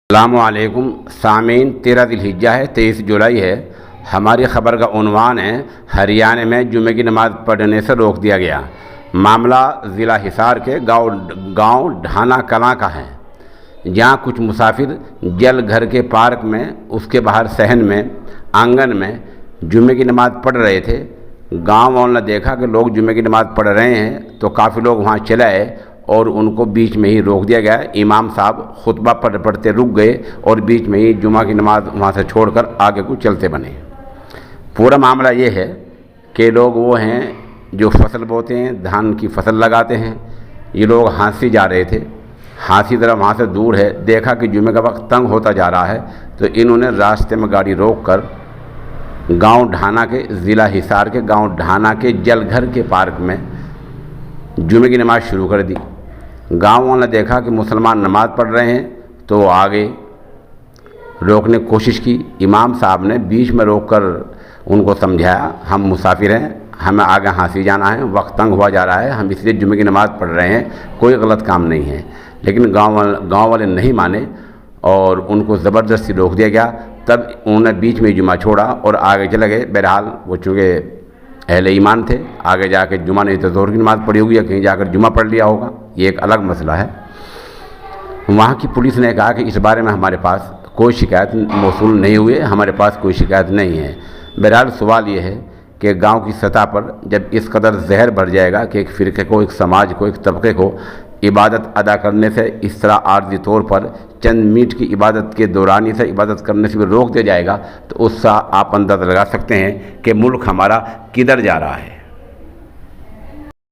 السلام علیکم سامعین، 13 ذی الحجہ ہے، 23 جولائی ہے۔ ہماری خبر کا عنوان ہے ہریانہ میں جمعے کی نماز پڑھنے سے روک دیا گیا۔ معاملہ ضلع حصار کے گاؤں ڈھانا کلاں کا ہے، جہاں کچھ مسافر جل گھر کے پارک میں، اس کے باہر صحن میں، آنگن میں جمعے کی نماز پڑھ رہے تھے۔ گاؤں والوں نے دیکھا کہ لوگ جمعے کی نماز پڑھ رہے ہیں تو کافی لوگ وہاں چلے آئے اور ان کو بیچ میں ہی روک دیا گیا۔ امام صاحب خطبہ پڑھتے رک گئے اور بیچ میں ہی جمعہ کی نماز وہاں سے چھوڑ کر آگے کو چلتے بنے۔ پورا معاملہ یہ ہے کہ لوگ وہ ہیں جو فصل بوتے ہیں، دھان کی فصل لگاتے ہیں۔ یہ لوگ ہانسی جا رہے تھے، ہانسی ذرا وہاں سے دور ہے، دیکھا کہ جمعے کا وقت تنگ ہوتا جا رہا ہے تو انہوں نے راستے میں گاڑی روک کر گاؤں ڈھانا کے، ضلع حصار کے گاؤں ڈھانا کے جل گھر کے پارک میں جمعے کی نماز شروع کر دی۔ گاؤں والوں نے دیکھا کہ مسلمان نماز پڑھ رہے ہیں تو وہ آگے روکنے کی کوشش کی۔ امام صاحب نے بیچ میں روک کر ان کو سمجھایا، ہم مسافر ہیں، ہمیں آگے ہانسی جانا ہے، وقت تنگ ہوا جا رہا ہے، ہم اس لیے جمعے کی نماز پڑھ رہے ہیں، کوئی غلط کام نہیں ہے۔ لیکن گاؤں والے نہیں مانے اور ان کو زبردستی روک دیا گیا۔ تب انہوں نے بیچ میں جمعہ چھوڑا اور آگے چلے گئے۔ بہرحال وہ چونکہ اہل ایمان تھے، آگے جا کے جمعہ نہیں تو ظہر کی نماز پڑھی ہوگی یا کہیں جا کر جمعہ پڑھ لیا ہوگا، یہ ایک الگ مسئلہ ہے۔ وہاں کی پولیس نے کہا کہ اس بارے میں ہمارے پاس کوئی شکایت موصول نہیں ہوئی ہے، ہمارے پاس کوئی شکایت نہیں ہے۔ بہرحال سوال یہ ہے کہ گاؤں کی سطح پر جب اس قدر زہر بڑھ جائے گا کہ ایک فرقے کو، ایک سماج کو، ایک طبقے کو عبادت ادا کرنے سے اس طرح عارضی طور پر چند منٹ کی عبادت کے دورانی سے عبادت کرنے سے بھی روک دیا جائے گا تو اس سے آپ اندازہ لگا سکتے ہیں کہ ملک ہمارا کدھر جا رہا ہے۔